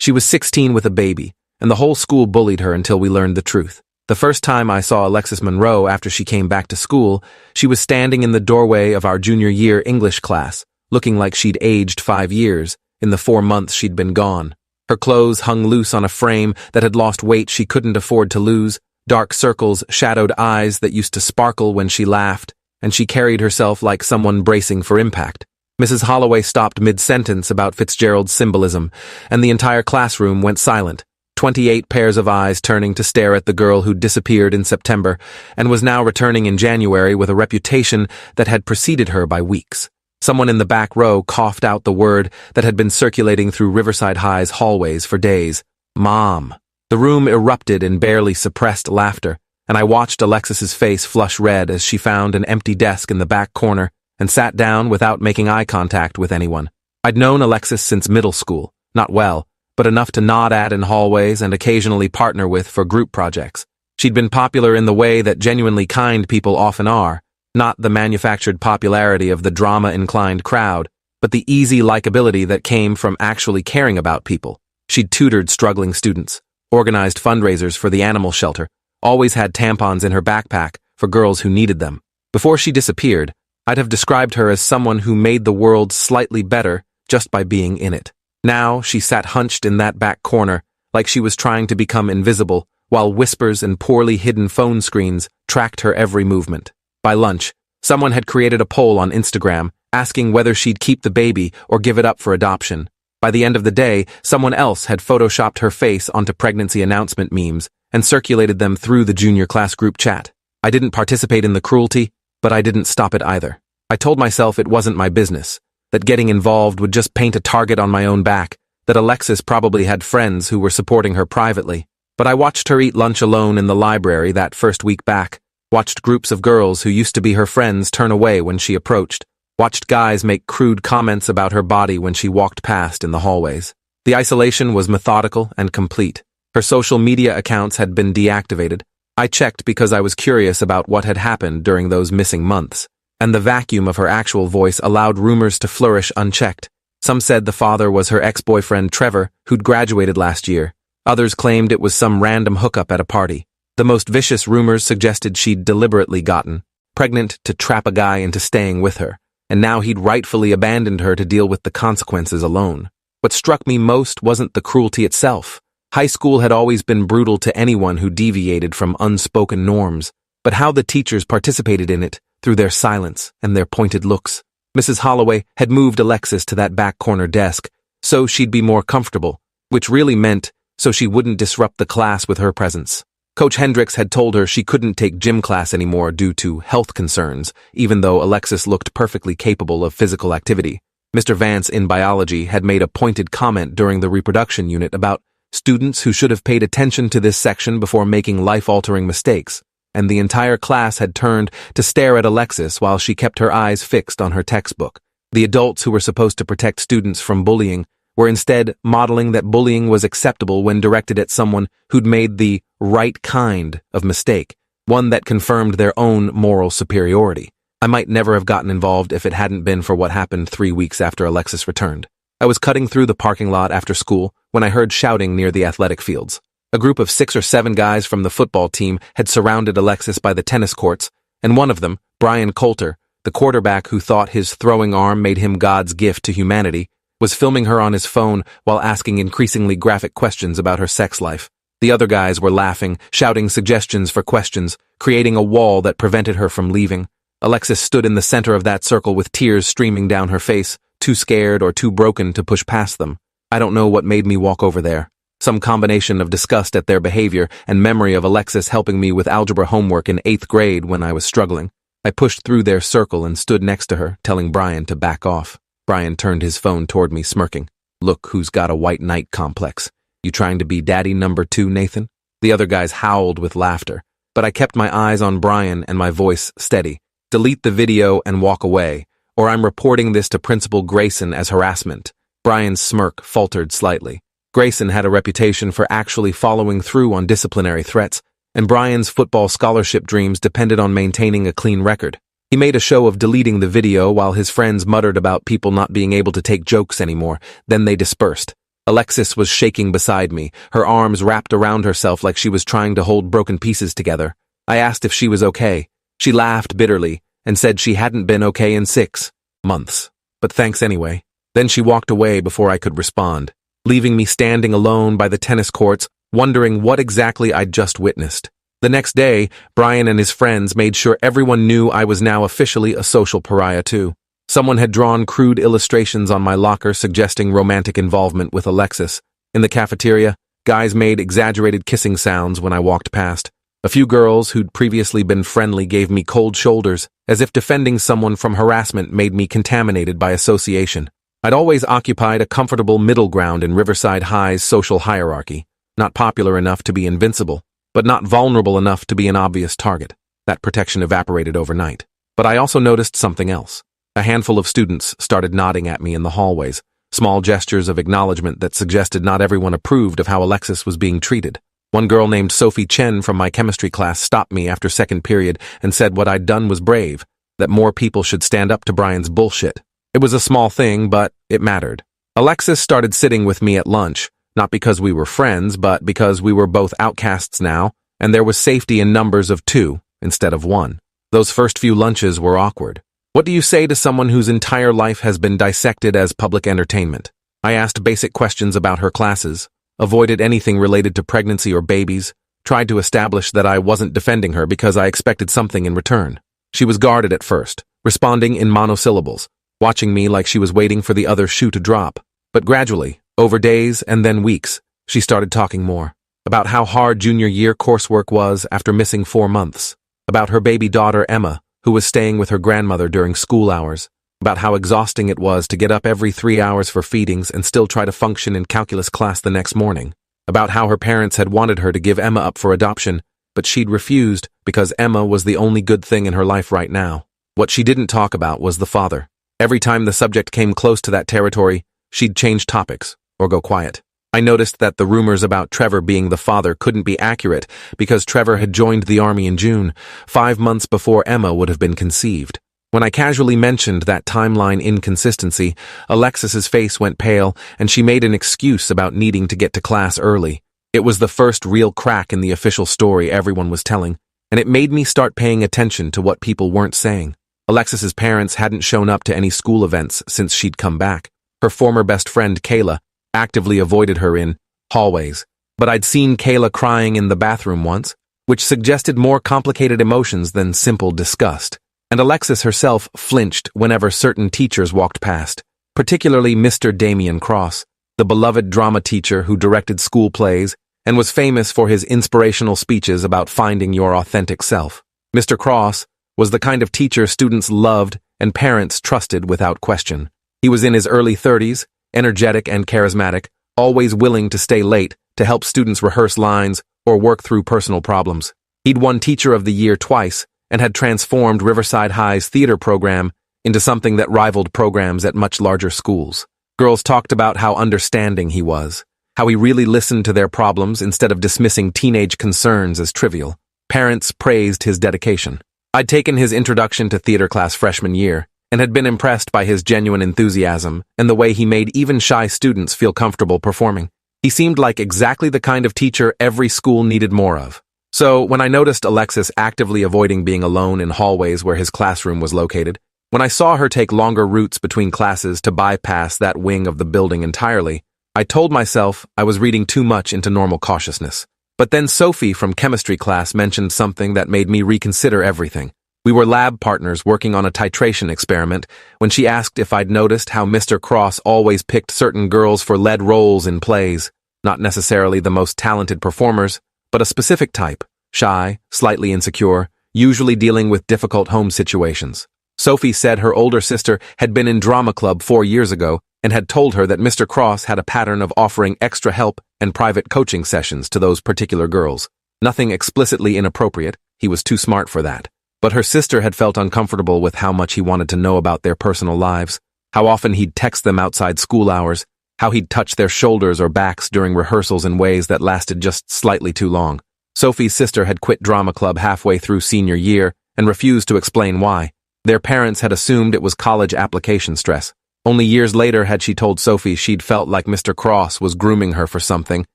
She was 16 with a baby, and the whole school bullied her until we learned the truth. The first time I saw Alexis Monroe after she came back to school, she was standing in the doorway of our junior year English class, looking like she'd aged 5 years in the 4 months she'd been gone. Her clothes hung loose on a frame that had lost weight she couldn't afford to lose, dark circles shadowed eyes that used to sparkle when she laughed, and she carried herself like someone bracing for impact. Mrs. Holloway stopped mid-sentence about Fitzgerald's symbolism, and the entire classroom went silent, 28 pairs of eyes turning to stare at the girl who'd disappeared in September and was now returning in January with a reputation that had preceded her by weeks. Someone in the back row coughed out the word that had been circulating through Riverside High's hallways for days. Mom. The room erupted in barely suppressed laughter, and I watched Alexis's face flush red as she found an empty desk in the back corner and sat down without making eye contact with anyone. I'd known Alexis since middle school, not well, but enough to nod at in hallways and occasionally partner with for group projects. She'd been popular in the way that genuinely kind people often are, not the manufactured popularity of the drama-inclined crowd, but the easy likability that came from actually caring about people. She'd tutored struggling students, organized fundraisers for the animal shelter, always had tampons in her backpack for girls who needed them. Before she disappeared, I'd have described her as someone who made the world slightly better just by being in it. Now she sat hunched in that back corner, like she was trying to become invisible, while whispers and poorly hidden phone screens tracked her every movement. By lunch, someone had created a poll on Instagram asking whether she'd keep the baby or give it up for adoption. By the end of the day, someone else had photoshopped her face onto pregnancy announcement memes and circulated them through the junior class group chat. I didn't participate in the cruelty, but I didn't stop it either. I told myself it wasn't my business, that getting involved would just paint a target on my own back, that Alexis probably had friends who were supporting her privately. But I watched her eat lunch alone in the library that first week back, watched groups of girls who used to be her friends turn away when she approached, watched guys make crude comments about her body when she walked past in the hallways. The isolation was methodical and complete. Her social media accounts had been deactivated. I checked because I was curious about what had happened during those missing months, and the vacuum of her actual voice allowed rumors to flourish unchecked. Some said the father was her ex-boyfriend Trevor, who'd graduated last year. Others claimed it was some random hookup at a party. The most vicious rumors suggested she'd deliberately gotten pregnant to trap a guy into staying with her, and now he'd rightfully abandoned her to deal with the consequences alone. What struck me most wasn't the cruelty itself. High school had always been brutal to anyone who deviated from unspoken norms, but how the teachers participated in it through their silence and their pointed looks. Mrs. Holloway had moved Alexis to that back corner desk so she'd be more comfortable, which really meant so she wouldn't disrupt the class with her presence. Coach Hendricks had told her she couldn't take gym class anymore due to health concerns, even though Alexis looked perfectly capable of physical activity. Mr. Vance in biology had made a pointed comment during the reproduction unit about students who should have paid attention to this section before making life-altering mistakes, and the entire class had turned to stare at Alexis while she kept her eyes fixed on her textbook. The adults who were supposed to protect students from bullying were instead modeling that bullying was acceptable when directed at someone who'd made the right kind of mistake, one that confirmed their own moral superiority. I might never have gotten involved if it hadn't been for what happened 3 weeks after Alexis returned. I was cutting through the parking lot after school when I heard shouting near the athletic fields. A group of 6 or 7 guys from the football team had surrounded Alexis by the tennis courts, and one of them, Brian Coulter, the quarterback who thought his throwing arm made him God's gift to humanity, was filming her on his phone while asking increasingly graphic questions about her sex life. The other guys were laughing, shouting suggestions for questions, creating a wall that prevented her from leaving. Alexis stood in the center of that circle with tears streaming down her face, too scared or too broken to push past them. I don't know what made me walk over there. Some combination of disgust at their behavior and memory of Alexis helping me with algebra homework in 8th grade when I was struggling. I pushed through their circle and stood next to her, telling Brian to back off. Brian turned his phone toward me, smirking. "Look who's got a white knight complex. You trying to be daddy number 2, Nathan?" The other guys howled with laughter, but I kept my eyes on Brian and my voice steady. "Delete the video and walk away, or I'm reporting this to Principal Grayson as harassment." Brian's smirk faltered slightly. Grayson had a reputation for actually following through on disciplinary threats, and Brian's football scholarship dreams depended on maintaining a clean record. He made a show of deleting the video while his friends muttered about people not being able to take jokes anymore. Then they dispersed. Alexis was shaking beside me, her arms wrapped around herself like she was trying to hold broken pieces together. I asked if she was okay. She laughed bitterly and said she hadn't been okay in 6 months. But thanks anyway. Then she walked away before I could respond, leaving me standing alone by the tennis courts, wondering what exactly I'd just witnessed. The next day, Brian and his friends made sure everyone knew I was now officially a social pariah too. Someone had drawn crude illustrations on my locker suggesting romantic involvement with Alexis. In the cafeteria, guys made exaggerated kissing sounds when I walked past. A few girls who'd previously been friendly gave me cold shoulders, as if defending someone from harassment made me contaminated by association. I'd always occupied a comfortable middle ground in Riverside High's social hierarchy, not popular enough to be invincible, but not vulnerable enough to be an obvious target. That protection evaporated overnight. But I also noticed something else. A handful of students started nodding at me in the hallways, small gestures of acknowledgement that suggested not everyone approved of how Alexis was being treated. One girl named Sophie Chen from my chemistry class stopped me after second period and said what I'd done was brave, that more people should stand up to Brian's bullshit. It was a small thing, but it mattered. Alexis started sitting with me at lunch, not because we were friends, but because we were both outcasts now, and there was safety in numbers of 2 instead of 1. Those first few lunches were awkward. What do you say to someone whose entire life has been dissected as public entertainment? I asked basic questions about her classes, avoided anything related to pregnancy or babies, tried to establish that I wasn't defending her because I expected something in return. She was guarded at first, responding in monosyllables, watching me like she was waiting for the other shoe to drop. But gradually, over days and then weeks, she started talking more. About how hard junior year coursework was after missing 4 months. About her baby daughter Emma, who was staying with her grandmother during school hours. About how exhausting it was to get up every 3 hours for feedings and still try to function in calculus class the next morning. About how her parents had wanted her to give Emma up for adoption, but she'd refused because Emma was the only good thing in her life right now. What she didn't talk about was the father. Every time the subject came close to that territory, she'd change topics or go quiet. I noticed that the rumors about Trevor being the father couldn't be accurate because Trevor had joined the army in June, 5 months before Emma would have been conceived. When I casually mentioned that timeline inconsistency, Alexis's face went pale and she made an excuse about needing to get to class early. It was the first real crack in the official story everyone was telling, and it made me start paying attention to what people weren't saying. Alexis's parents hadn't shown up to any school events since she'd come back. Her former best friend, Kayla, actively avoided her in hallways. But I'd seen Kayla crying in the bathroom once, which suggested more complicated emotions than simple disgust. And Alexis herself flinched whenever certain teachers walked past, particularly Mr. Damian Cross, the beloved drama teacher who directed school plays and was famous for his inspirational speeches about finding your authentic self. Mr. Cross was the kind of teacher students loved and parents trusted without question. He was in his early 30s, energetic and charismatic, always willing to stay late to help students rehearse lines or work through personal problems. He'd won Teacher of the Year twice and had transformed Riverside High's theater program into something that rivaled programs at much larger schools. Girls talked about how understanding he was, how he really listened to their problems instead of dismissing teenage concerns as trivial. Parents praised his dedication. I'd taken his introduction to theater class freshman year and had been impressed by his genuine enthusiasm and the way he made even shy students feel comfortable performing. He seemed like exactly the kind of teacher every school needed more of. So, when I noticed Alexis actively avoiding being alone in hallways where his classroom was located, when I saw her take longer routes between classes to bypass that wing of the building entirely, I told myself I was reading too much into normal cautiousness. But then Sophie from chemistry class mentioned something that made me reconsider everything. We were lab partners working on a titration experiment when she asked if I'd noticed how Mr. Cross always picked certain girls for lead roles in plays, not necessarily the most talented performers, but a specific type, shy, slightly insecure, usually dealing with difficult home situations. Sophie said her older sister had been in drama club 4 years ago and had told her that Mr. Cross had a pattern of offering extra help and private coaching sessions to those particular girls. Nothing explicitly inappropriate, he was too smart for that. But her sister had felt uncomfortable with how much he wanted to know about their personal lives, how often he'd text them outside school hours, how he'd touch their shoulders or backs during rehearsals in ways that lasted just slightly too long. Sophie's sister had quit drama club halfway through senior year and refused to explain why. Their parents had assumed it was college application stress, Only years later had she told Sophie she'd felt like Mr. Cross was grooming her for something,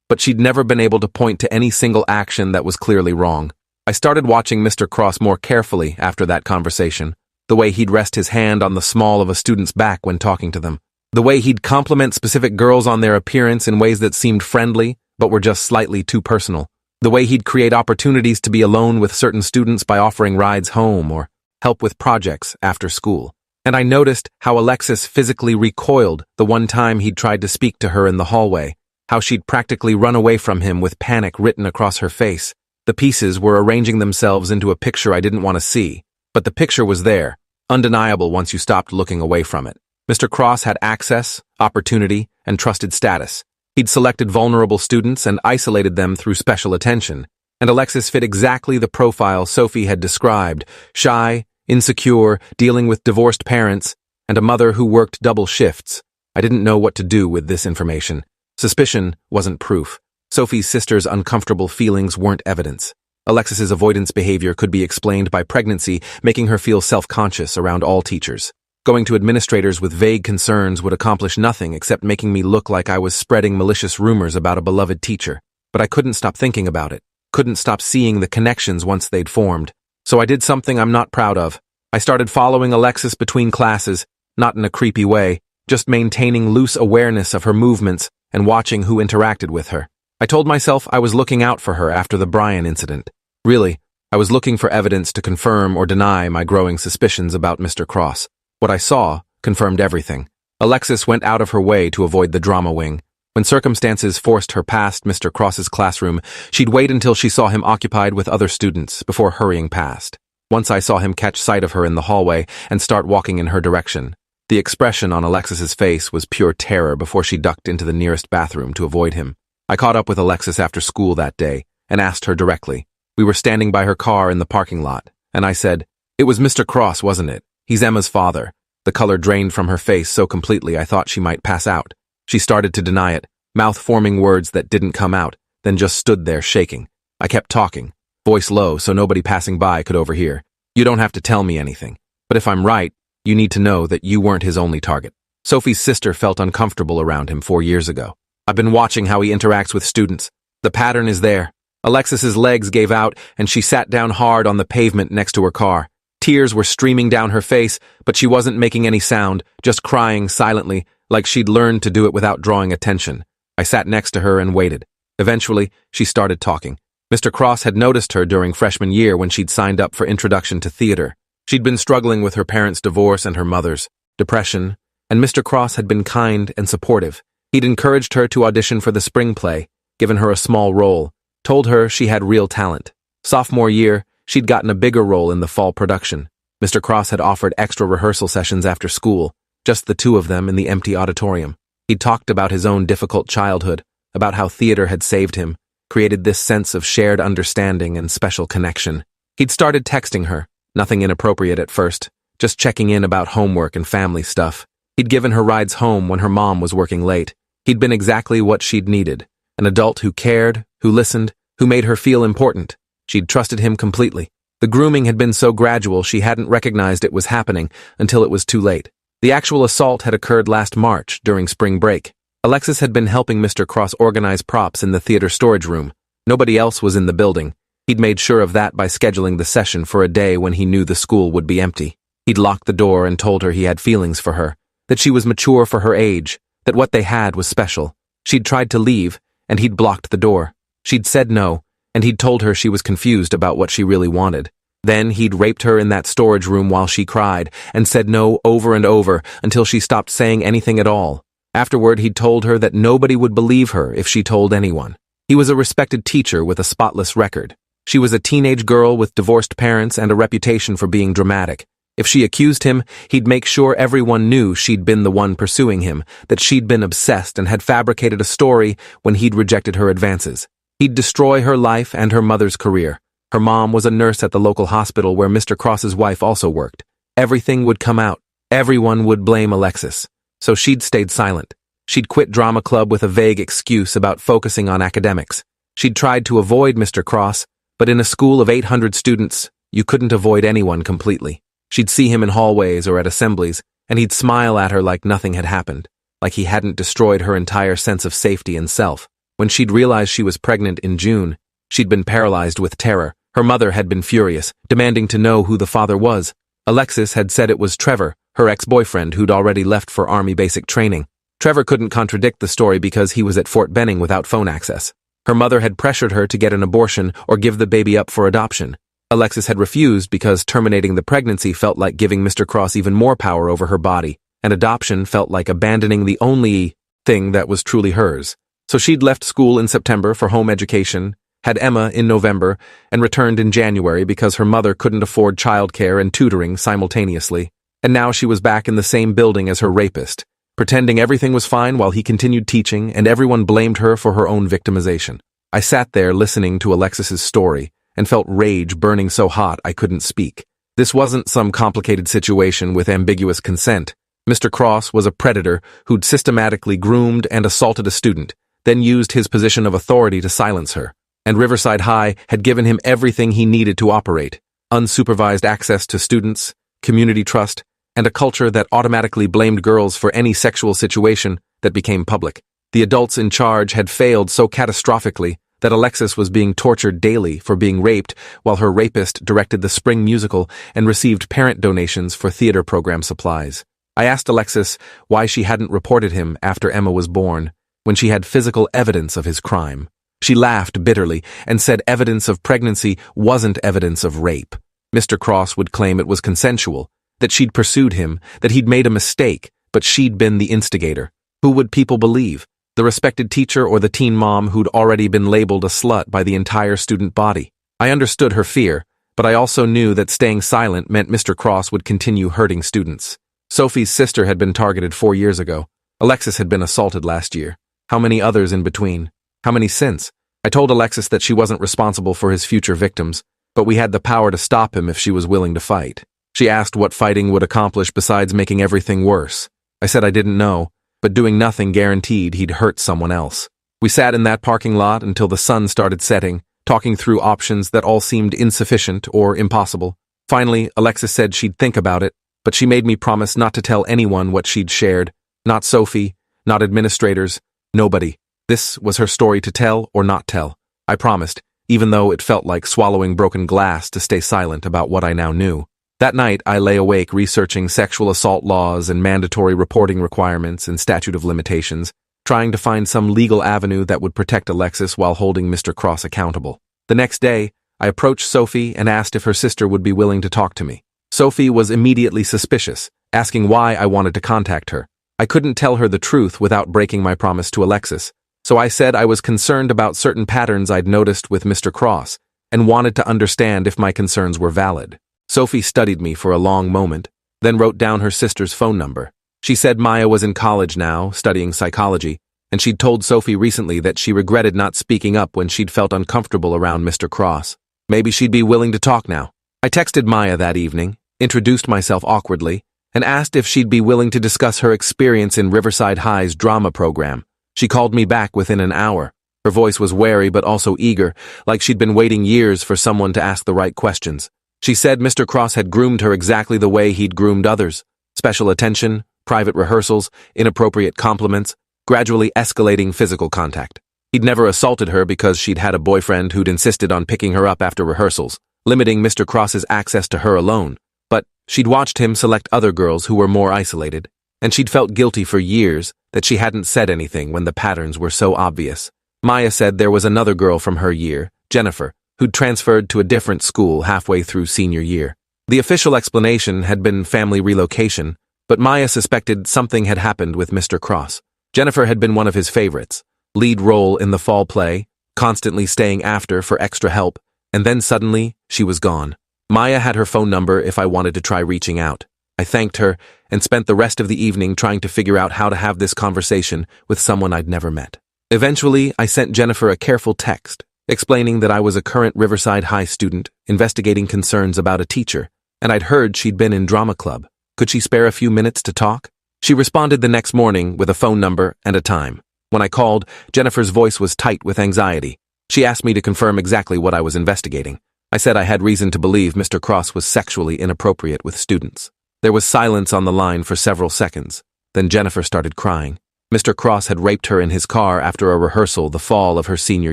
but she'd never been able to point to any single action that was clearly wrong. I started watching Mr. Cross more carefully after that conversation. The way he'd rest his hand on the small of a student's back when talking to them. The way he'd compliment specific girls on their appearance in ways that seemed friendly, but were just slightly too personal. The way he'd create opportunities to be alone with certain students by offering rides home or help with projects after school. And I noticed how Alexis physically recoiled the one time he'd tried to speak to her in the hallway, how she'd practically run away from him with panic written across her face. The pieces were arranging themselves into a picture I didn't want to see, but the picture was there, undeniable once you stopped looking away from it. Mr. Cross had access, opportunity, and trusted status. He'd selected vulnerable students and isolated them through special attention, and Alexis fit exactly the profile Sophie had described: shy, insecure, dealing with divorced parents, and a mother who worked double shifts. I didn't know what to do with this information. Suspicion wasn't proof. Sophie's sister's uncomfortable feelings weren't evidence. Alexis's avoidance behavior could be explained by pregnancy, making her feel self-conscious around all teachers. Going to administrators with vague concerns would accomplish nothing except making me look like I was spreading malicious rumors about a beloved teacher. But I couldn't stop thinking about it, couldn't stop seeing the connections once they'd formed. So I did something I'm not proud of. I started following Alexis between classes, not in a creepy way, just maintaining loose awareness of her movements and watching who interacted with her. I told myself I was looking out for her after the Brian incident. Really, I was looking for evidence to confirm or deny my growing suspicions about Mr. Cross. What I saw confirmed everything. Alexis went out of her way to avoid the drama wing. When circumstances forced her past Mr. Cross's classroom, she'd wait until she saw him occupied with other students before hurrying past. Once I saw him catch sight of her in the hallway and start walking in her direction. The expression on Alexis's face was pure terror before she ducked into the nearest bathroom to avoid him. I caught up with Alexis after school that day and asked her directly. We were standing by her car in the parking lot, and I said, "It was Mr. Cross, wasn't it? He's Emma's father." The color drained from her face so completely I thought she might pass out. She started to deny it, mouth forming words that didn't come out, then just stood there shaking. I kept talking, voice low so nobody passing by could overhear. "You don't have to tell me anything, but if I'm right, you need to know that you weren't his only target." Sophie's sister felt uncomfortable around him 4 years ago. I've been watching how he interacts with students. The pattern is there. Alexis's legs gave out and she sat down hard on the pavement next to her car. Tears were streaming down her face, but she wasn't making any sound, just crying silently, like she'd learned to do it without drawing attention. I sat next to her and waited. Eventually, she started talking. Mr. Cross had noticed her during freshman year when she'd signed up for Introduction to Theater. She'd been struggling with her parents' divorce and her mother's depression, and Mr. Cross had been kind and supportive. He'd encouraged her to audition for the spring play, given her a small role, told her she had real talent. Sophomore year, she'd gotten a bigger role in the fall production. Mr. Cross had offered extra rehearsal sessions after school, just the two of them in the empty auditorium. He'd talked about his own difficult childhood, about how theater had saved him, created this sense of shared understanding and special connection. He'd started texting her, nothing inappropriate at first, just checking in about homework and family stuff. He'd given her rides home when her mom was working late. He'd been exactly what she'd needed, an adult who cared, who listened, who made her feel important. She'd trusted him completely. The grooming had been so gradual she hadn't recognized it was happening until it was too late. The actual assault had occurred last March during spring break. Alexis had been helping Mr. Cross organize props in the theater storage room. Nobody else was in the building. He'd made sure of that by scheduling the session for a day when he knew the school would be empty. He'd locked the door and told her he had feelings for her, that she was mature for her age, that what they had was special. She'd tried to leave, and he'd blocked the door. She'd said no, and he'd told her she was confused about what she really wanted. Then he'd raped her in that storage room while she cried, and said no over and over until she stopped saying anything at all. Afterward, he'd told her that nobody would believe her if she told anyone. He was a respected teacher with a spotless record. She was a teenage girl with divorced parents and a reputation for being dramatic. If she accused him, he'd make sure everyone knew she'd been the one pursuing him, that she'd been obsessed and had fabricated a story when he'd rejected her advances. He'd destroy her life and her mother's career. Her mom was a nurse at the local hospital where Mr. Cross's wife also worked. Everything would come out. Everyone would blame Alexis. So she'd stayed silent. She'd quit drama club with a vague excuse about focusing on academics. She'd tried to avoid Mr. Cross, but in a school of 800 students, you couldn't avoid anyone completely. She'd see him in hallways or at assemblies, and he'd smile at her like nothing had happened, like he hadn't destroyed her entire sense of safety and self. When she'd realized she was pregnant in June, she'd been paralyzed with terror. Her mother had been furious, demanding to know who the father was. Alexis had said it was Trevor, her ex-boyfriend who'd already left for Army basic training. Trevor couldn't contradict the story because he was at Fort Benning without phone access. Her mother had pressured her to get an abortion or give the baby up for adoption. Alexis had refused because terminating the pregnancy felt like giving Mr. Cross even more power over her body, and adoption felt like abandoning the only thing that was truly hers. So she'd left school in September for home education, had Emma in November, and returned in January because her mother couldn't afford childcare and tutoring simultaneously. And now she was back in the same building as her rapist, pretending everything was fine while he continued teaching, and everyone blamed her for her own victimization. I sat there listening to Alexis's story and felt rage burning so hot I couldn't speak. This wasn't some complicated situation with ambiguous consent. Mr. Cross was a predator who'd systematically groomed and assaulted a student, then used his position of authority to silence her. And Riverside High had given him everything he needed to operate: unsupervised access to students, community trust, and a culture that automatically blamed girls for any sexual situation that became public. The adults in charge had failed so catastrophically that Alexis was being tortured daily for being raped while her rapist directed the spring musical and received parent donations for theater program supplies. I asked Alexis why she hadn't reported him after Emma was born, when she had physical evidence of his crime. She laughed bitterly and said evidence of pregnancy wasn't evidence of rape. Mr. Cross would claim it was consensual, that she'd pursued him, that he'd made a mistake, but she'd been the instigator. Who would people believe? The respected teacher or the teen mom who'd already been labeled a slut by the entire student body? I understood her fear, but I also knew that staying silent meant Mr. Cross would continue hurting students. Sophie's sister had been targeted 4 years ago. Alexis had been assaulted last year. How many others in between? How many since? I told Alexis that she wasn't responsible for his future victims, but we had the power to stop him if she was willing to fight. She asked what fighting would accomplish besides making everything worse. I said I didn't know, but doing nothing guaranteed he'd hurt someone else. We sat in that parking lot until the sun started setting, talking through options that all seemed insufficient or impossible. Finally, Alexis said she'd think about it, but she made me promise not to tell anyone what she'd shared. Not Sophie, not administrators, nobody. This was her story to tell or not tell. I promised, even though it felt like swallowing broken glass to stay silent about what I now knew. That night, I lay awake researching sexual assault laws and mandatory reporting requirements and statute of limitations, trying to find some legal avenue that would protect Alexis while holding Mr. Cross accountable. The next day, I approached Sophie and asked if her sister would be willing to talk to me. Sophie was immediately suspicious, asking why I wanted to contact her. I couldn't tell her the truth without breaking my promise to Alexis, so I said I was concerned about certain patterns I'd noticed with Mr. Cross and wanted to understand if my concerns were valid. Sophie studied me for a long moment, then wrote down her sister's phone number. She said Maya was in college now, studying psychology, and she'd told Sophie recently that she regretted not speaking up when she'd felt uncomfortable around Mr. Cross. Maybe she'd be willing to talk now. I texted Maya that evening, introduced myself awkwardly, and asked if she'd be willing to discuss her experience in Riverside High's drama program. She called me back within an hour. Her voice was wary but also eager, like she'd been waiting years for someone to ask the right questions. She said Mr. Cross had groomed her exactly the way he'd groomed others: special attention, private rehearsals, inappropriate compliments, gradually escalating physical contact. He'd never assaulted her because she'd had a boyfriend who'd insisted on picking her up after rehearsals, limiting Mr. Cross's access to her alone. But she'd watched him select other girls who were more isolated, and she'd felt guilty for years that she hadn't said anything when the patterns were so obvious. Maya said there was another girl from her year, Jennifer, who'd transferred to a different school halfway through senior year. The official explanation had been family relocation, but Maya suspected something had happened with Mr. Cross. Jennifer had been one of his favorites, lead role in the fall play, constantly staying after for extra help, and then suddenly, she was gone. Maya had her phone number if I wanted to try reaching out. I thanked her and spent the rest of the evening trying to figure out how to have this conversation with someone I'd never met. Eventually, I sent Jennifer a careful text, explaining that I was a current Riverside High student investigating concerns about a teacher, and I'd heard she'd been in drama club. Could she spare a few minutes to talk? She responded the next morning with a phone number and a time. When I called, Jennifer's voice was tight with anxiety. She asked me to confirm exactly what I was investigating. I said I had reason to believe Mr. Cross was sexually inappropriate with students. There was silence on the line for several seconds. Then Jennifer started crying. Mr. Cross had raped her in his car after a rehearsal the fall of her senior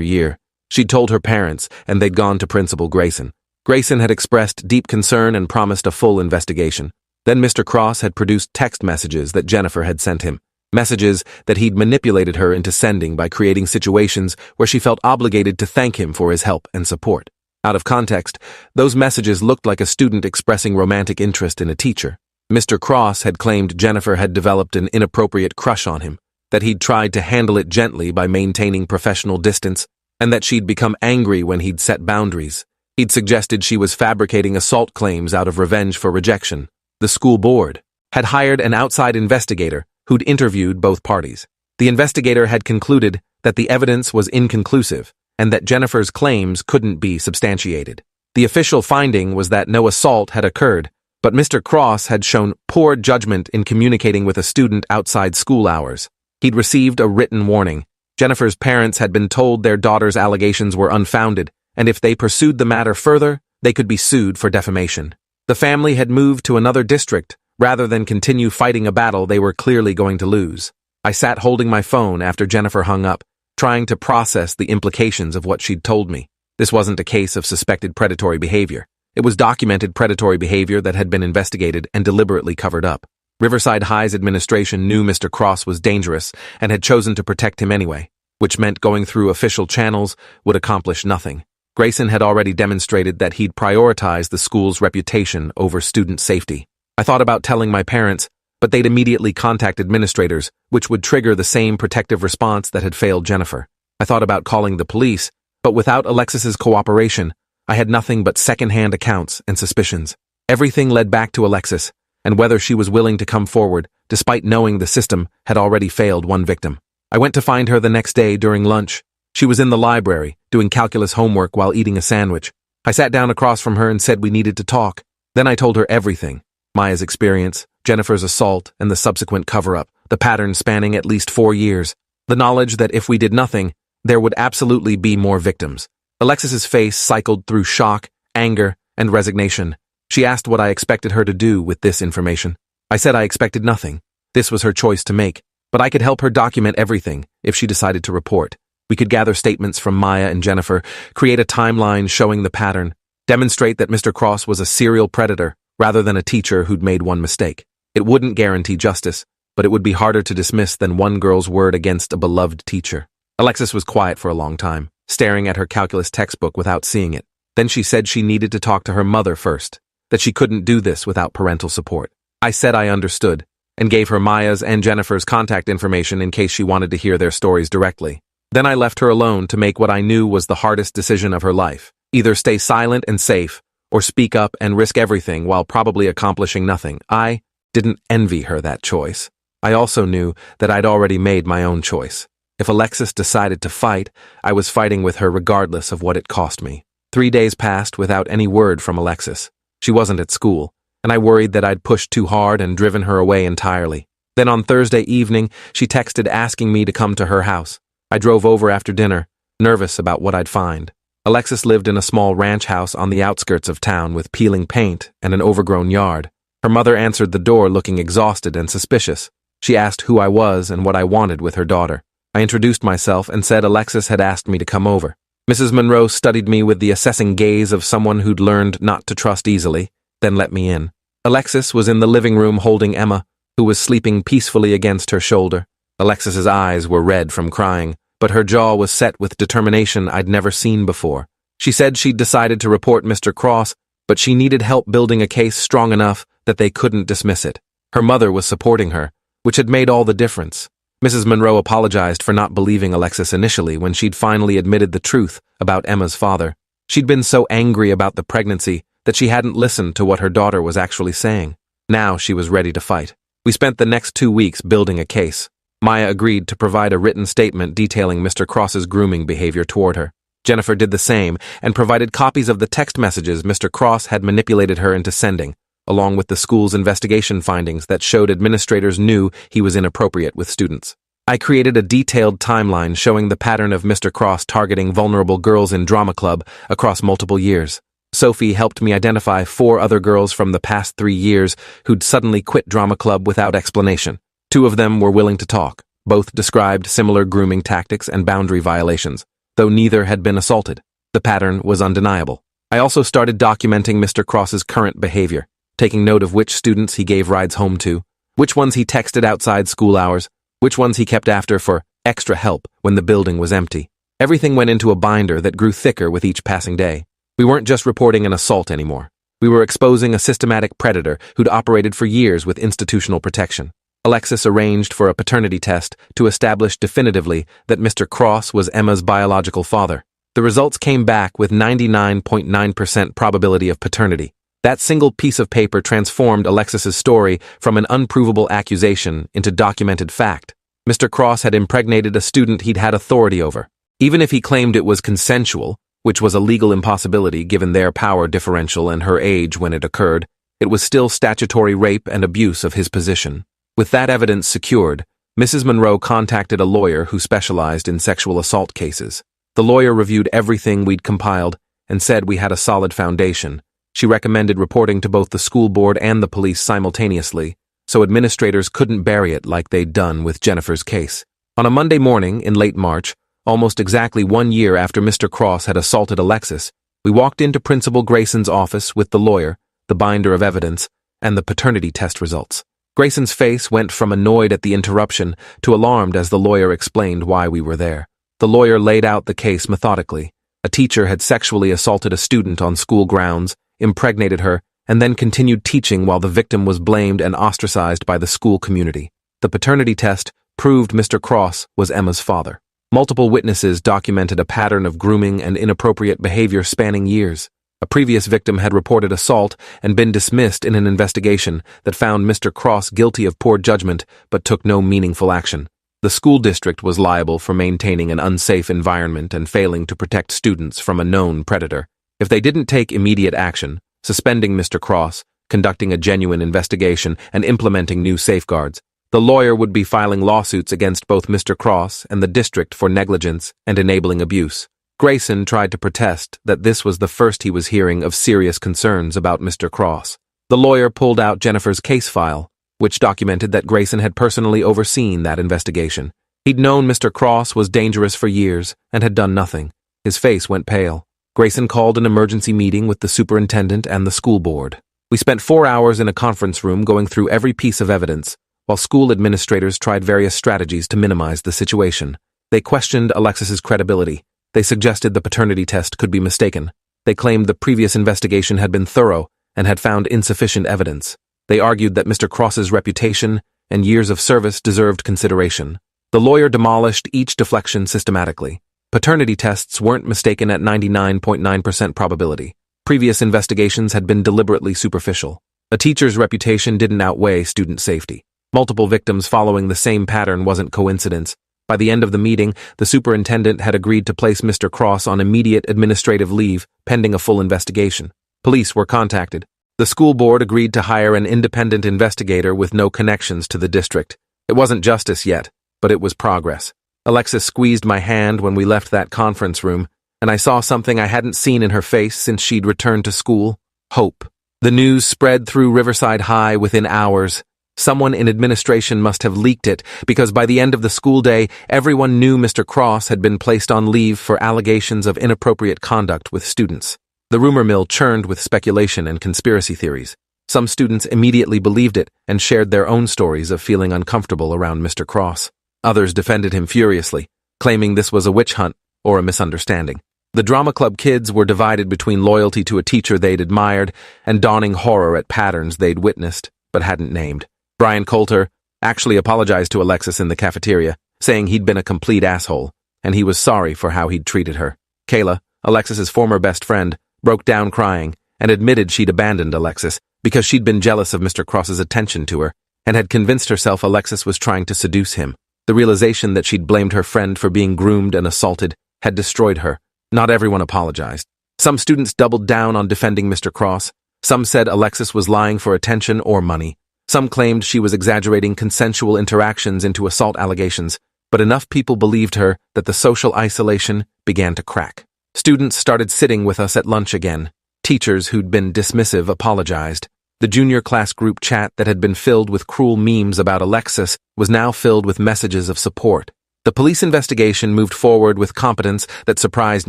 year. She'd told her parents, and they'd gone to Principal Grayson. Grayson had expressed deep concern and promised a full investigation. Then Mr. Cross had produced text messages that Jennifer had sent him. Messages that he'd manipulated her into sending by creating situations where she felt obligated to thank him for his help and support. Out of context, those messages looked like a student expressing romantic interest in a teacher. Mr. Cross had claimed Jennifer had developed an inappropriate crush on him, that he'd tried to handle it gently by maintaining professional distance, and that she'd become angry when he'd set boundaries. He'd suggested she was fabricating assault claims out of revenge for rejection. The school board had hired an outside investigator who'd interviewed both parties. The investigator had concluded that the evidence was inconclusive and that Jennifer's claims couldn't be substantiated. The official finding was that no assault had occurred, but Mr. Cross had shown poor judgment in communicating with a student outside school hours. He'd received a written warning. Jennifer's parents had been told their daughter's allegations were unfounded, and if they pursued the matter further, they could be sued for defamation. The family had moved to another district, rather than continue fighting a battle they were clearly going to lose. I sat holding my phone after Jennifer hung up, trying to process the implications of what she'd told me. This wasn't a case of suspected predatory behavior. It was documented predatory behavior that had been investigated and deliberately covered up. Riverside High's administration knew Mr. Cross was dangerous and had chosen to protect him anyway, which meant going through official channels would accomplish nothing. Grayson had already demonstrated that he'd prioritize the school's reputation over student safety. I thought about telling my parents, but they'd immediately contact administrators, which would trigger the same protective response that had failed Jennifer. I thought about calling the police, but without Alexis's cooperation, I had nothing but second-hand accounts and suspicions. Everything led back to Alexis, and whether she was willing to come forward, despite knowing the system had already failed one victim. I went to find her the next day during lunch. She was in the library, doing calculus homework while eating a sandwich. I sat down across from her and said we needed to talk. Then I told her everything. Maya's experience, Jennifer's assault, and the subsequent cover-up, the pattern spanning at least 4 years. The knowledge that if we did nothing, there would absolutely be more victims. Alexis's face cycled through shock, anger, and resignation. She asked what I expected her to do with this information. I said I expected nothing. This was her choice to make, but I could help her document everything if she decided to report. We could gather statements from Maya and Jennifer, create a timeline showing the pattern, demonstrate that Mr. Cross was a serial predator rather than a teacher who'd made one mistake. It wouldn't guarantee justice, but it would be harder to dismiss than one girl's word against a beloved teacher. Alexis was quiet for a long time, staring at her calculus textbook without seeing it. Then she said she needed to talk to her mother first, that she couldn't do this without parental support. I said I understood, and gave her Maya's and Jennifer's contact information in case she wanted to hear their stories directly. Then I left her alone to make what I knew was the hardest decision of her life. Either stay silent and safe, or speak up and risk everything while probably accomplishing nothing. I didn't envy her that choice. I also knew that I'd already made my own choice. If Alexis decided to fight, I was fighting with her regardless of what it cost me. 3 days passed without any word from Alexis. She wasn't at school, and I worried that I'd pushed too hard and driven her away entirely. Then on Thursday evening, she texted asking me to come to her house. I drove over after dinner, nervous about what I'd find. Alexis lived in a small ranch house on the outskirts of town with peeling paint and an overgrown yard. Her mother answered the door looking exhausted and suspicious. She asked who I was and what I wanted with her daughter. I introduced myself and said Alexis had asked me to come over. Mrs. Monroe studied me with the assessing gaze of someone who'd learned not to trust easily, then let me in. Alexis was in the living room holding Emma, who was sleeping peacefully against her shoulder. Alexis's eyes were red from crying, but her jaw was set with determination I'd never seen before. She said she'd decided to report Mr. Cross, but she needed help building a case strong enough that they couldn't dismiss it. Her mother was supporting her, which had made all the difference. Mrs. Monroe apologized for not believing Alexis initially when she'd finally admitted the truth about Emma's father. She'd been so angry about the pregnancy that she hadn't listened to what her daughter was actually saying. Now she was ready to fight. We spent the next 2 weeks building a case. Maya agreed to provide a written statement detailing Mr. Cross's grooming behavior toward her. Jennifer did the same and provided copies of the text messages Mr. Cross had manipulated her into sending, along with the school's investigation findings that showed administrators knew he was inappropriate with students. I created a detailed timeline showing the pattern of Mr. Cross targeting vulnerable girls in drama club across multiple years. Sophie helped me identify 4 other girls from the past 3 years who'd suddenly quit drama club without explanation. 2 of them were willing to talk. Both described similar grooming tactics and boundary violations, though neither had been assaulted. The pattern was undeniable. I also started documenting Mr. Cross's current behavior, taking note of which students he gave rides home to, which ones he texted outside school hours, which ones he kept after for extra help when the building was empty. Everything went into a binder that grew thicker with each passing day. We weren't just reporting an assault anymore. We were exposing a systematic predator who'd operated for years with institutional protection. Alexis arranged for a paternity test to establish definitively that Mr. Cross was Emma's biological father. The results came back with 99.9% probability of paternity. That single piece of paper transformed Alexis's story from an unprovable accusation into documented fact. Mr. Cross had impregnated a student he'd had authority over. Even if he claimed it was consensual, which was a legal impossibility given their power differential and her age when it occurred, it was still statutory rape and abuse of his position. With that evidence secured, Mrs. Monroe contacted a lawyer who specialized in sexual assault cases. The lawyer reviewed everything we'd compiled and said we had a solid foundation. She recommended reporting to both the school board and the police simultaneously, so administrators couldn't bury it like they'd done with Jennifer's case. On a Monday morning in late March, almost exactly 1 year after Mr. Cross had assaulted Alexis, we walked into Principal Grayson's office with the lawyer, the binder of evidence, and the paternity test results. Grayson's face went from annoyed at the interruption to alarmed as the lawyer explained why we were there. The lawyer laid out the case methodically. A teacher had sexually assaulted a student on school grounds, impregnated her, and then continued teaching while the victim was blamed and ostracized by the school community. The paternity test proved Mr. Cross was Emma's father. Multiple witnesses documented a pattern of grooming and inappropriate behavior spanning years. A previous victim had reported assault and been dismissed in an investigation that found Mr. Cross guilty of poor judgment but took no meaningful action. The school district was liable for maintaining an unsafe environment and failing to protect students from a known predator. If they didn't take immediate action, suspending Mr. Cross, conducting a genuine investigation, and implementing new safeguards, the lawyer would be filing lawsuits against both Mr. Cross and the district for negligence and enabling abuse. Grayson tried to protest that this was the first he was hearing of serious concerns about Mr. Cross. The lawyer pulled out Jennifer's case file, which documented that Grayson had personally overseen that investigation. He'd known Mr. Cross was dangerous for years and had done nothing. His face went pale. Grayson called an emergency meeting with the superintendent and the school board. We spent 4 hours in a conference room going through every piece of evidence, while school administrators tried various strategies to minimize the situation. They questioned Alexis's credibility. They suggested the paternity test could be mistaken. They claimed the previous investigation had been thorough and had found insufficient evidence. They argued that Mr. Cross's reputation and years of service deserved consideration. The lawyer demolished each deflection systematically. Paternity tests weren't mistaken at 99.9% probability. Previous investigations had been deliberately superficial. A teacher's reputation didn't outweigh student safety. Multiple victims following the same pattern wasn't coincidence. By the end of the meeting, the superintendent had agreed to place Mr. Cross on immediate administrative leave, pending a full investigation. Police were contacted. The school board agreed to hire an independent investigator with no connections to the district. It wasn't justice yet, but it was progress. Alexis squeezed my hand when we left that conference room, and I saw something I hadn't seen in her face since she'd returned to school: hope. The news spread through Riverside High within hours. Someone in administration must have leaked it, because by the end of the school day, everyone knew Mr. Cross had been placed on leave for allegations of inappropriate conduct with students. The rumor mill churned with speculation and conspiracy theories. Some students immediately believed it and shared their own stories of feeling uncomfortable around Mr. Cross. Others defended him furiously, claiming this was a witch hunt or a misunderstanding. The drama club kids were divided between loyalty to a teacher they'd admired and dawning horror at patterns they'd witnessed but hadn't named. Brian Coulter actually apologized to Alexis in the cafeteria, saying he'd been a complete asshole, and he was sorry for how he'd treated her. Kayla, Alexis's former best friend, broke down crying and admitted she'd abandoned Alexis because she'd been jealous of Mr. Cross's attention to her and had convinced herself Alexis was trying to seduce him. The realization that she'd blamed her friend for being groomed and assaulted had destroyed her. Not everyone apologized. Some students doubled down on defending Mr. Cross. Some said Alexis was lying for attention or money. Some claimed she was exaggerating consensual interactions into assault allegations, but enough people believed her that the social isolation began to crack. Students started sitting with us at lunch again. Teachers who'd been dismissive apologized. The junior class group chat that had been filled with cruel memes about Alexis was now filled with messages of support. The police investigation moved forward with competence that surprised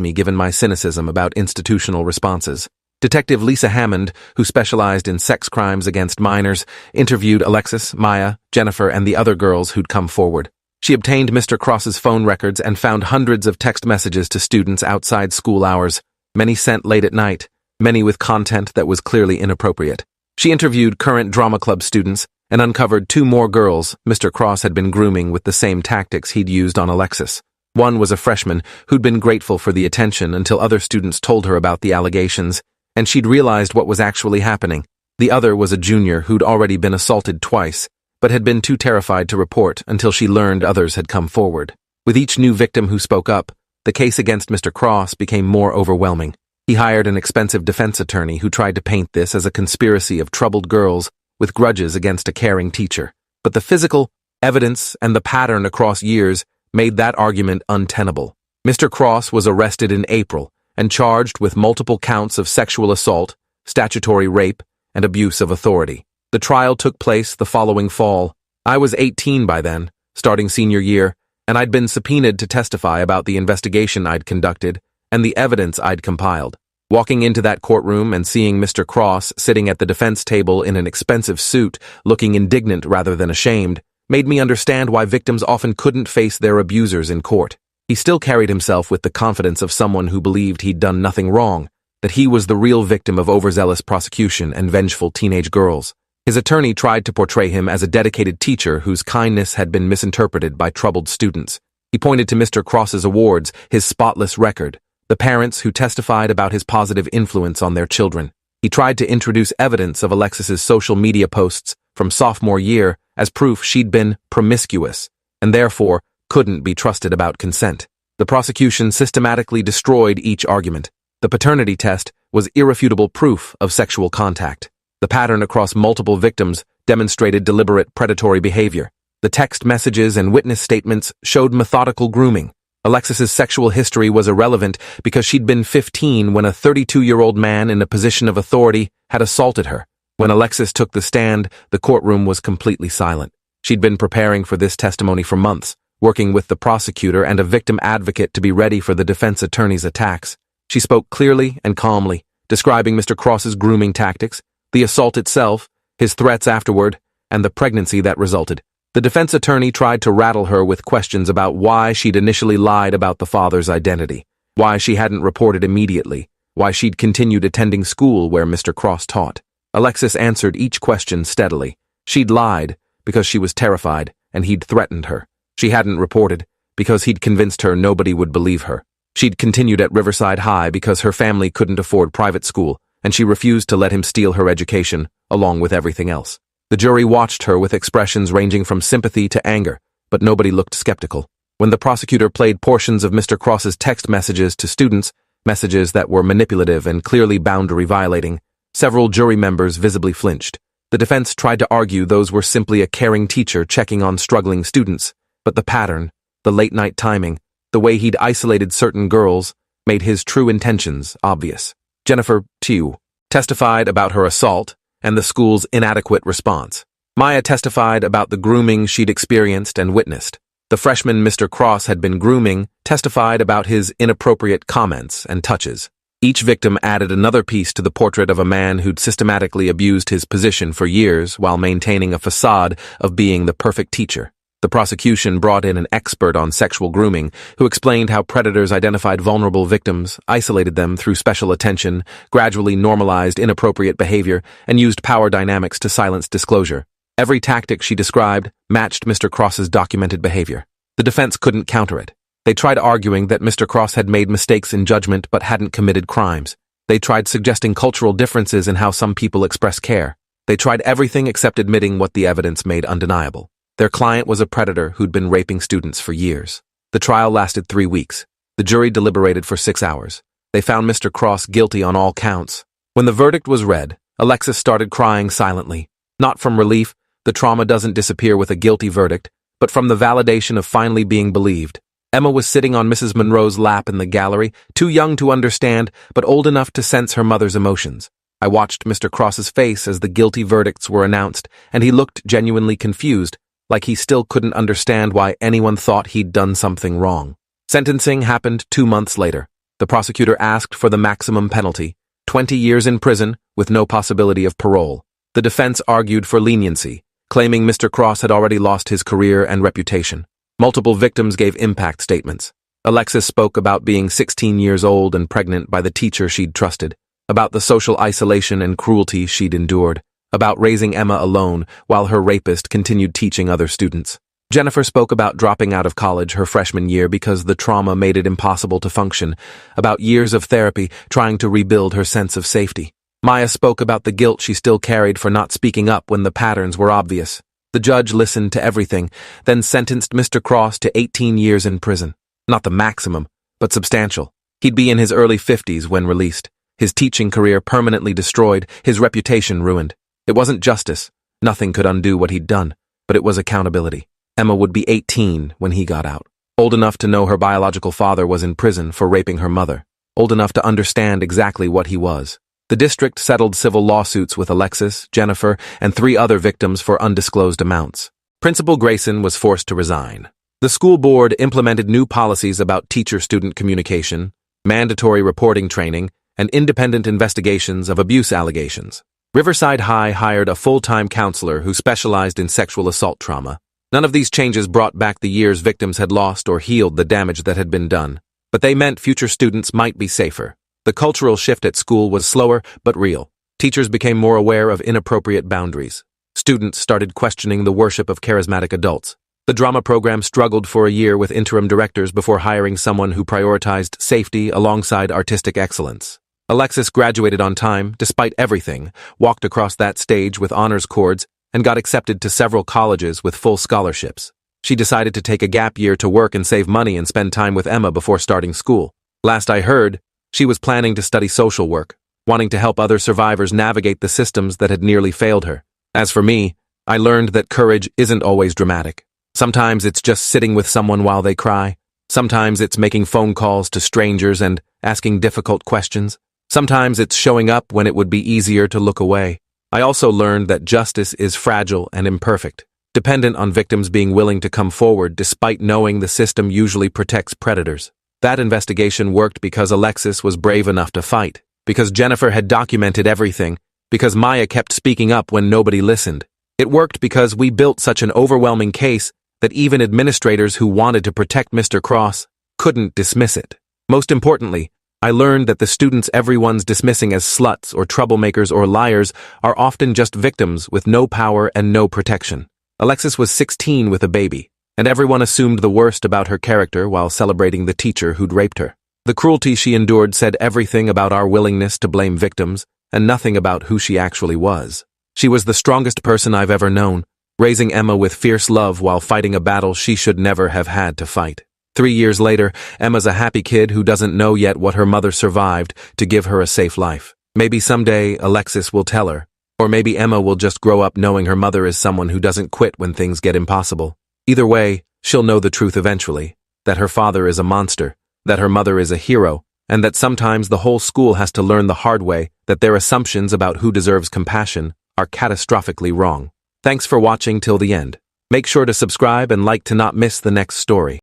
me given my cynicism about institutional responses. Detective Lisa Hammond, who specialized in sex crimes against minors, interviewed Alexis, Maya, Jennifer, and the other girls who'd come forward. She obtained Mr. Cross's phone records and found hundreds of text messages to students outside school hours, many sent late at night, many with content that was clearly inappropriate. She interviewed current drama club students and uncovered 2 more girls Mr. Cross had been grooming with the same tactics he'd used on Alexis. One was a freshman who'd been grateful for the attention until other students told her about the allegations, and she'd realized what was actually happening. The other was a junior who'd already been assaulted twice, but had been too terrified to report until she learned others had come forward. With each new victim who spoke up, the case against Mr. Cross became more overwhelming. He hired an expensive defense attorney who tried to paint this as a conspiracy of troubled girls with grudges against a caring teacher. But the physical evidence and the pattern across years made that argument untenable. Mr. Cross was arrested in April and charged with multiple counts of sexual assault, statutory rape, and abuse of authority. The trial took place the following fall. I was 18 by then, starting senior year, and I'd been subpoenaed to testify about the investigation I'd conducted and the evidence I'd compiled. Walking into that courtroom and seeing Mr. Cross sitting at the defense table in an expensive suit, looking indignant rather than ashamed, made me understand why victims often couldn't face their abusers in court. He still carried himself with the confidence of someone who believed he'd done nothing wrong, that he was the real victim of overzealous prosecution and vengeful teenage girls. His attorney tried to portray him as a dedicated teacher whose kindness had been misinterpreted by troubled students. He pointed to Mr. Cross's awards, his spotless record, the parents who testified about his positive influence on their children. He tried to introduce evidence of Alexis's social media posts from sophomore year as proof she'd been promiscuous, and therefore couldn't be trusted about consent. The prosecution systematically destroyed each argument. The paternity test was irrefutable proof of sexual contact. The pattern across multiple victims demonstrated deliberate predatory behavior. The text messages and witness statements showed methodical grooming. Alexis's sexual history was irrelevant because she'd been 15 when a 32-year-old man in a position of authority had assaulted her. When Alexis took the stand, the courtroom was completely silent. She'd been preparing for this testimony for months, working with the prosecutor and a victim advocate to be ready for the defense attorney's attacks. She spoke clearly and calmly, describing Mr. Cross's grooming tactics, the assault itself, his threats afterward, and the pregnancy that resulted. The defense attorney tried to rattle her with questions about why she'd initially lied about the father's identity, why she hadn't reported immediately, why she'd continued attending school where Mr. Cross taught. Alexis answered each question steadily. She'd lied because she was terrified and he'd threatened her. She hadn't reported because he'd convinced her nobody would believe her. She'd continued at Riverside High because her family couldn't afford private school, and she refused to let him steal her education, along with everything else. The jury watched her with expressions ranging from sympathy to anger, but nobody looked skeptical. When the prosecutor played portions of Mr. Cross's text messages to students, messages that were manipulative and clearly boundary-violating, several jury members visibly flinched. The defense tried to argue those were simply a caring teacher checking on struggling students, but the pattern, the late-night timing, the way he'd isolated certain girls, made his true intentions obvious. Jennifer, too, testified about her assault and the school's inadequate response. Maya testified about the grooming she'd experienced and witnessed. The freshman Mr. Cross had been grooming testified about his inappropriate comments and touches. Each victim added another piece to the portrait of a man who'd systematically abused his position for years while maintaining a facade of being the perfect teacher. The prosecution brought in an expert on sexual grooming who explained how predators identified vulnerable victims, isolated them through special attention, gradually normalized inappropriate behavior, and used power dynamics to silence disclosure. Every tactic she described matched Mr. Cross's documented behavior. The defense couldn't counter it. They tried arguing that Mr. Cross had made mistakes in judgment but hadn't committed crimes. They tried suggesting cultural differences in how some people express care. They tried everything except admitting what the evidence made undeniable. Their client was a predator who'd been raping students for years. The trial lasted 3 weeks. The jury deliberated for 6 hours. They found Mr. Cross guilty on all counts. When the verdict was read, Alexis started crying silently. Not from relief, the trauma doesn't disappear with a guilty verdict, but from the validation of finally being believed. Emma was sitting on Mrs. Monroe's lap in the gallery, too young to understand, but old enough to sense her mother's emotions. I watched Mr. Cross's face as the guilty verdicts were announced, and he looked genuinely confused, like he still couldn't understand why anyone thought he'd done something wrong. Sentencing happened 2 months later. The prosecutor asked for the maximum penalty, 20 years in prison with no possibility of parole. The defense argued for leniency, claiming Mr. Cross had already lost his career and reputation. Multiple victims gave impact statements. Alexis spoke about being 16 years old and pregnant by the teacher she'd trusted, about the social isolation and cruelty she'd endured, about raising Emma alone while her rapist continued teaching other students. Jennifer spoke about dropping out of college her freshman year because the trauma made it impossible to function, about years of therapy trying to rebuild her sense of safety. Maya spoke about the guilt she still carried for not speaking up when the patterns were obvious. The judge listened to everything, then sentenced Mr. Cross to 18 years in prison. Not the maximum, but substantial. He'd be in his early 50s when released. His teaching career permanently destroyed, his reputation ruined. It wasn't justice. Nothing could undo what he'd done, but it was accountability. Emma would be 18 when he got out. Old enough to know her biological father was in prison for raping her mother. Old enough to understand exactly what he was. The district settled civil lawsuits with Alexis, Jennifer, and 3 other victims for undisclosed amounts. Principal Grayson was forced to resign. The school board implemented new policies about teacher-student communication, mandatory reporting training, and independent investigations of abuse allegations. Riverside High hired a full-time counselor who specialized in sexual assault trauma. None of these changes brought back the years victims had lost or healed the damage that had been done, but they meant future students might be safer. The cultural shift at school was slower but real. Teachers became more aware of inappropriate boundaries. Students started questioning the worship of charismatic adults. The drama program struggled for a year with interim directors before hiring someone who prioritized safety alongside artistic excellence. Alexis graduated on time, despite everything, walked across that stage with honors cords, and got accepted to several colleges with full scholarships. She decided to take a gap year to work and save money and spend time with Emma before starting school. Last I heard, she was planning to study social work, wanting to help other survivors navigate the systems that had nearly failed her. As for me, I learned that courage isn't always dramatic. Sometimes it's just sitting with someone while they cry. Sometimes it's making phone calls to strangers and asking difficult questions. Sometimes it's showing up when it would be easier to look away. I also learned that justice is fragile and imperfect, dependent on victims being willing to come forward despite knowing the system usually protects predators. That investigation worked because Alexis was brave enough to fight, because Jennifer had documented everything, because Maya kept speaking up when nobody listened. It worked because we built such an overwhelming case that even administrators who wanted to protect Mr. Cross couldn't dismiss it. Most importantly, I learned that the students everyone's dismissing as sluts or troublemakers or liars are often just victims with no power and no protection. Alexis was 16 with a baby, and everyone assumed the worst about her character while celebrating the teacher who'd raped her. The cruelty she endured said everything about our willingness to blame victims and nothing about who she actually was. She was the strongest person I've ever known, raising Emma with fierce love while fighting a battle she should never have had to fight. 3 years later, Emma's a happy kid who doesn't know yet what her mother survived to give her a safe life. Maybe someday Alexis will tell her, or maybe Emma will just grow up knowing her mother is someone who doesn't quit when things get impossible. Either way, she'll know the truth eventually, that her father is a monster, that her mother is a hero, and that sometimes the whole school has to learn the hard way that their assumptions about who deserves compassion are catastrophically wrong. Thanks for watching till the end. Make sure to subscribe and like to not miss the next story.